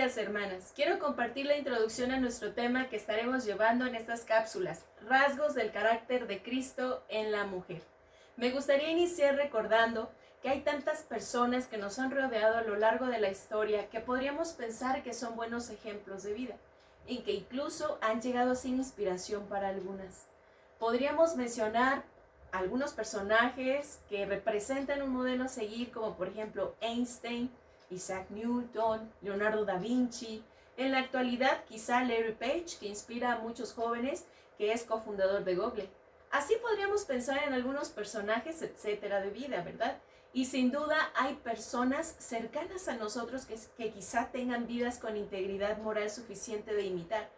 días, hermanas. Quiero compartir la introducción a nuestro tema que estaremos llevando en estas cápsulas, rasgos del carácter de Cristo en la mujer. Me gustaría iniciar recordando que hay tantas personas que nos han rodeado a lo largo de la historia que podríamos pensar que son buenos ejemplos de vida y que incluso han llegado a ser inspiración para algunas. Podríamos mencionar algunos personajes que representan un modelo a seguir, como por ejemplo Einstein, Isaac Newton, Leonardo da Vinci. En la actualidad, quizá Larry Page, que inspira a muchos jóvenes, que es cofundador de Google. Así podríamos pensar en algunos personajes, etcétera, de vida, ¿verdad? Y sin duda hay personas cercanas a nosotros que quizá tengan vidas con integridad moral suficiente de imitar,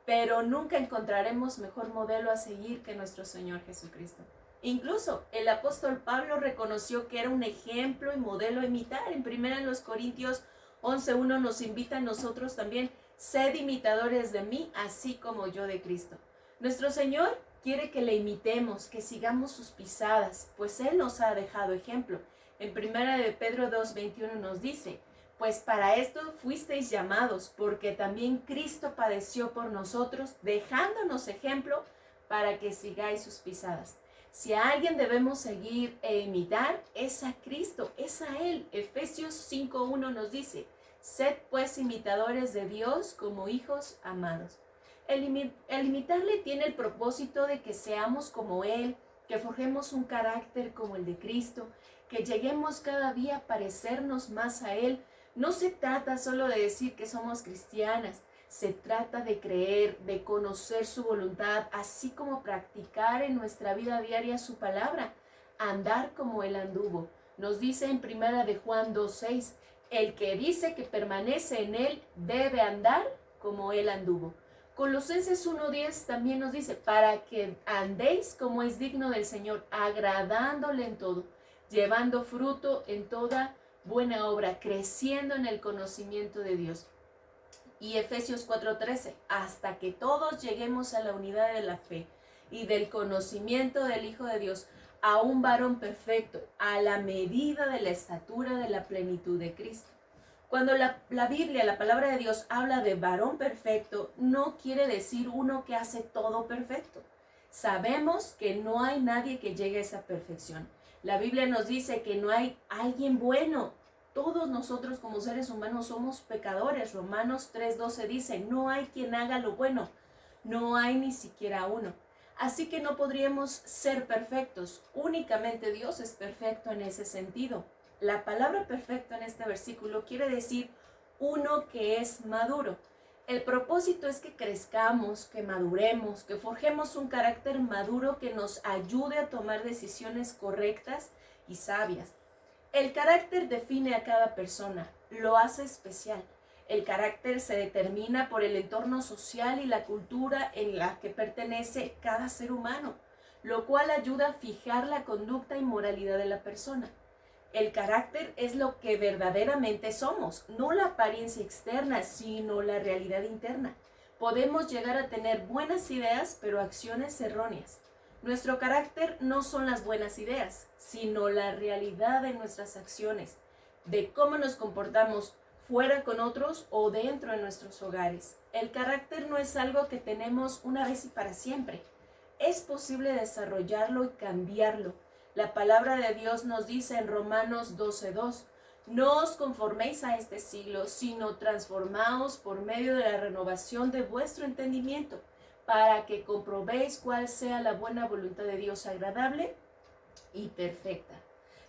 pero nunca encontraremos mejor modelo a seguir que nuestro Señor Jesucristo. Incluso el apóstol Pablo reconoció que era un ejemplo y modelo a imitar. En 1 Corintios 11:1 nos invita a nosotros también: sed imitadores de mí, así como yo de Cristo. Nuestro Señor quiere que le imitemos, que sigamos sus pisadas, pues Él nos ha dejado ejemplo. En 1 Pedro 2:21 nos dice: pues para esto fuisteis llamados, porque también Cristo padeció por nosotros, dejándonos ejemplo para que sigáis sus pisadas. Si a alguien debemos seguir e imitar, es a Cristo, es a Él. Efesios 5:1 nos dice: sed pues imitadores de Dios como hijos amados. El imitarle tiene el propósito de que seamos como Él, que forjemos un carácter como el de Cristo, que lleguemos cada día a parecernos más a Él. No se trata solo de decir que somos cristianas, se trata de creer, de conocer su voluntad, así como practicar en nuestra vida diaria su palabra, andar como Él anduvo. Nos dice en 1 Juan 2:6, el que dice que permanece en Él debe andar como Él anduvo. Colosenses 1:10 también nos dice: para que andéis como es digno del Señor, agradándole en todo, llevando fruto en toda buena obra, creciendo en el conocimiento de Dios. Y Efesios 4:13, hasta que todos lleguemos a la unidad de la fe y del conocimiento del Hijo de Dios, a un varón perfecto, a la medida de la estatura de la plenitud de Cristo. Cuando la Biblia, la palabra de Dios, habla de varón perfecto, no quiere decir uno que hace todo perfecto. Sabemos que no hay nadie que llegue a esa perfección. La Biblia nos dice que no hay alguien bueno. Todos nosotros como seres humanos somos pecadores. Romanos 3:12 dice: no hay quien haga lo bueno, no hay ni siquiera uno. Así que no podríamos ser perfectos. Únicamente Dios es perfecto en ese sentido. La palabra perfecto en este versículo quiere decir uno que es maduro. El propósito es que crezcamos, que maduremos, que forjemos un carácter maduro que nos ayude a tomar decisiones correctas y sabias. El carácter define a cada persona, lo hace especial. El carácter se determina por el entorno social y la cultura en la que pertenece cada ser humano, lo cual ayuda a fijar la conducta y moralidad de la persona. El carácter es lo que verdaderamente somos, no la apariencia externa, sino la realidad interna. Podemos llegar a tener buenas ideas, pero acciones erróneas. Nuestro carácter no son las buenas ideas, sino la realidad de nuestras acciones, de cómo nos comportamos fuera con otros o dentro de nuestros hogares. El carácter no es algo que tenemos una vez y para siempre. Es posible desarrollarlo y cambiarlo. La palabra de Dios nos dice en Romanos 12:2, no os conforméis a este siglo, sino transformaos por medio de la renovación de vuestro entendimiento, para que comprobéis cuál sea la buena voluntad de Dios, agradable y perfecta.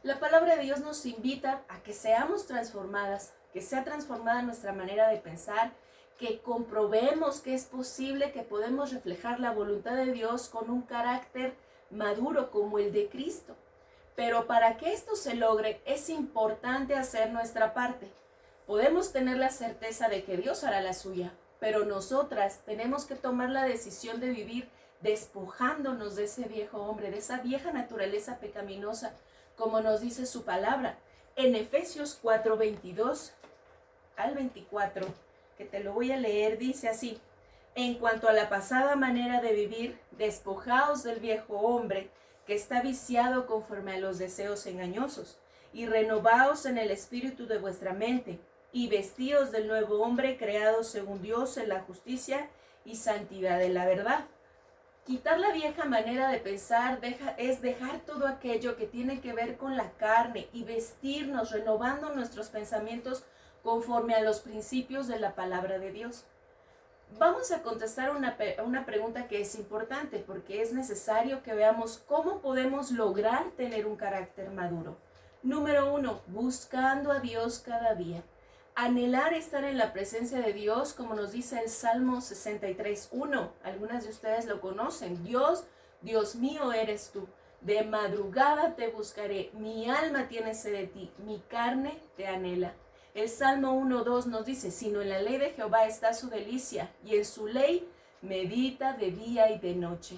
La palabra de Dios nos invita a que seamos transformadas, que sea transformada nuestra manera de pensar, que comprobemos que es posible, que podemos reflejar la voluntad de Dios con un carácter maduro como el de Cristo. Pero para que esto se logre, es importante hacer nuestra parte. Podemos tener la certeza de que Dios hará la suya, pero nosotras tenemos que tomar la decisión de vivir despojándonos de ese viejo hombre, de esa vieja naturaleza pecaminosa, como nos dice su palabra. En Efesios 4:22 al 24, que te lo voy a leer, dice así: en cuanto a la pasada manera de vivir, despojaos del viejo hombre, que está viciado conforme a los deseos engañosos, y renovaos en el espíritu de vuestra mente, y vestíos del nuevo hombre creado según Dios en la justicia y santidad de la verdad. Quitar la vieja manera de pensar es dejar todo aquello que tiene que ver con la carne y vestirnos renovando nuestros pensamientos conforme a los principios de la palabra de Dios. Vamos a contestar una pregunta que es importante porque es necesario que veamos cómo podemos lograr tener un carácter maduro. Número 1, buscando a Dios cada día. Anhelar estar en la presencia de Dios, como nos dice el Salmo 63:1. Algunas de ustedes lo conocen. Dios mío eres tú. De madrugada te buscaré. Mi alma tiene sed de ti. Mi carne te anhela. El Salmo 1:2 nos dice, sino en la ley de Jehová está su delicia, y en su ley medita de día y de noche.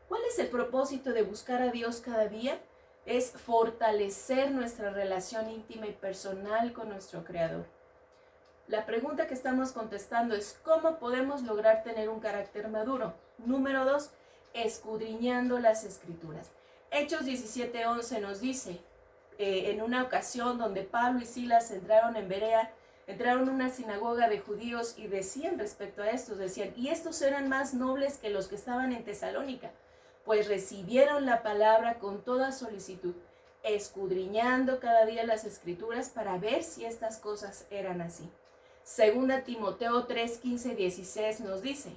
¿Cuál es el propósito de buscar a Dios cada día? Es fortalecer nuestra relación íntima y personal con nuestro Creador. La pregunta que estamos contestando es, ¿cómo podemos lograr tener un carácter maduro? Número 2, escudriñando las Escrituras. Hechos 17:11 nos dice, en una ocasión donde Pablo y Silas entraron en Berea, entraron a una sinagoga de judíos y decían respecto a estos, decían, y estos eran más nobles que los que estaban en Tesalónica, pues recibieron la palabra con toda solicitud, escudriñando cada día las Escrituras para ver si estas cosas eran así. Segunda Timoteo 3:15-16 nos dice,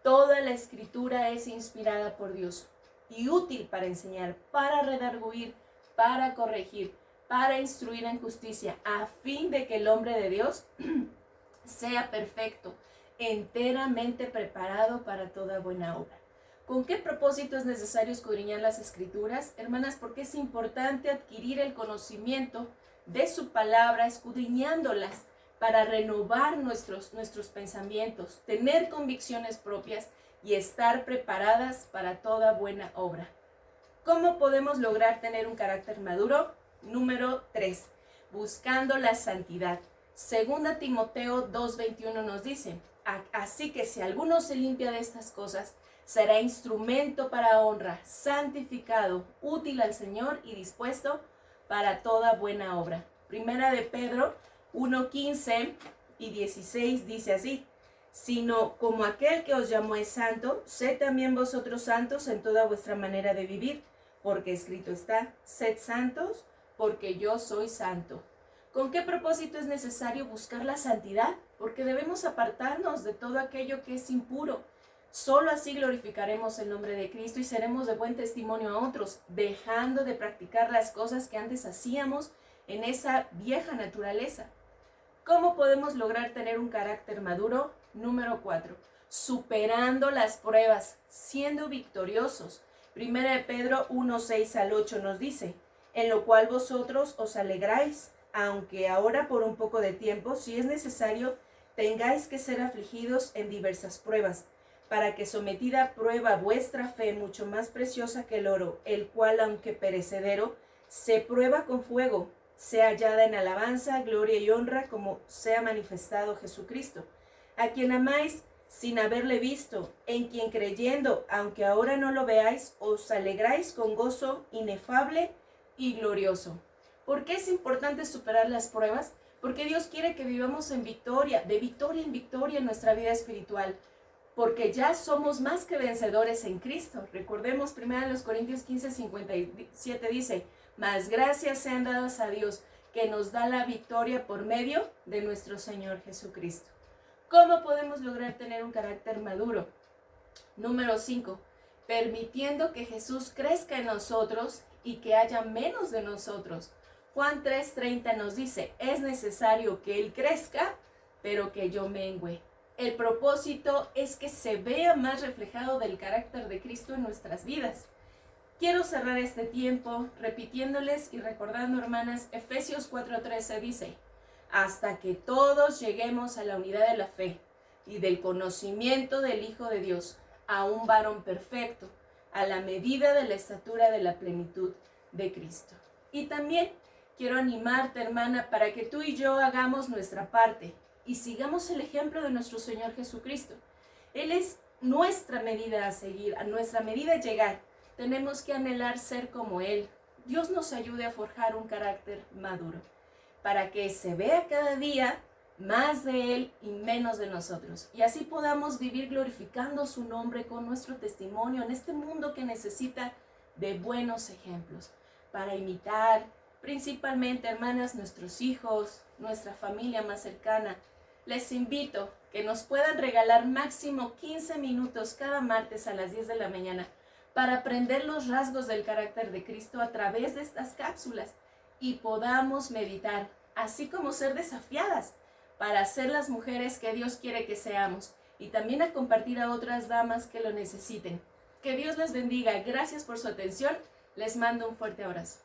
toda la Escritura es inspirada por Dios y útil para enseñar, para redarguir, para corregir, para instruir en justicia, a fin de que el hombre de Dios sea perfecto, enteramente preparado para toda buena obra. ¿Con qué propósito es necesario escudriñar las Escrituras? Hermanas, porque es importante adquirir el conocimiento de su palabra, escudriñándolas, para renovar nuestros pensamientos, tener convicciones propias y estar preparadas para toda buena obra. ¿Cómo podemos lograr tener un carácter maduro? Número 3, buscando la santidad. Segunda Timoteo 2:21 nos dice, así que si alguno se limpia de estas cosas, será instrumento para honra, santificado, útil al Señor y dispuesto para toda buena obra. Primera de Pedro 1:15 y 16 dice así, sino como aquel que os llamó es santo, sed también vosotros santos en toda vuestra manera de vivir, porque escrito está, sed santos, porque yo soy santo. ¿Con qué propósito es necesario buscar la santidad? Porque debemos apartarnos de todo aquello que es impuro. Solo así glorificaremos el nombre de Cristo y seremos de buen testimonio a otros, dejando de practicar las cosas que antes hacíamos en esa vieja naturaleza. ¿Cómo podemos lograr tener un carácter maduro? Número 4, superando las pruebas, siendo victoriosos. Primera de Pedro 1:6-8 nos dice, en lo cual vosotros os alegráis, aunque ahora por un poco de tiempo, si es necesario, tengáis que ser afligidos en diversas pruebas, para que sometida a prueba vuestra fe, mucho más preciosa que el oro, el cual, aunque perecedero, se prueba con fuego, sea hallada en alabanza, gloria y honra, como sea manifestado Jesucristo, a quien amáis sin haberle visto, en quien creyendo, aunque ahora no lo veáis, os alegráis con gozo inefable y glorioso. ¿Por qué es importante superar las pruebas? Porque Dios quiere que vivamos en victoria, de victoria en victoria en nuestra vida espiritual, porque ya somos más que vencedores en Cristo. Recordemos 1 Corintios 15:57 dice, mas gracias sean dadas a Dios, que nos da la victoria por medio de nuestro Señor Jesucristo. ¿Cómo podemos lograr tener un carácter maduro? Número 5, permitiendo que Jesús crezca en nosotros y que haya menos de nosotros. Juan 3:30 nos dice, es necesario que Él crezca, pero que yo mengüe. El propósito es que se vea más reflejado del carácter de Cristo en nuestras vidas. Quiero cerrar este tiempo repitiéndoles y recordando, hermanas, Efesios 4:13 dice, hasta que todos lleguemos a la unidad de la fe y del conocimiento del Hijo de Dios, a un varón perfecto, a la medida de la estatura de la plenitud de Cristo. Y también quiero animarte, hermana, para que tú y yo hagamos nuestra parte y sigamos el ejemplo de nuestro Señor Jesucristo. Él es nuestra medida a seguir, a nuestra medida a llegar. Tenemos que anhelar ser como Él. Dios nos ayude a forjar un carácter maduro, para que se vea cada día más de Él y menos de nosotros. Y así podamos vivir glorificando su nombre con nuestro testimonio en este mundo que necesita de buenos ejemplos para imitar, principalmente, hermanas, nuestros hijos, nuestra familia más cercana. Les invito que nos puedan regalar máximo 15 minutos cada martes a las 10 de la mañana para aprender los rasgos del carácter de Cristo a través de estas cápsulas y podamos meditar, así como ser desafiadas para ser las mujeres que Dios quiere que seamos y también a compartir a otras damas que lo necesiten. Que Dios les bendiga. Gracias por su atención. Les mando un fuerte abrazo.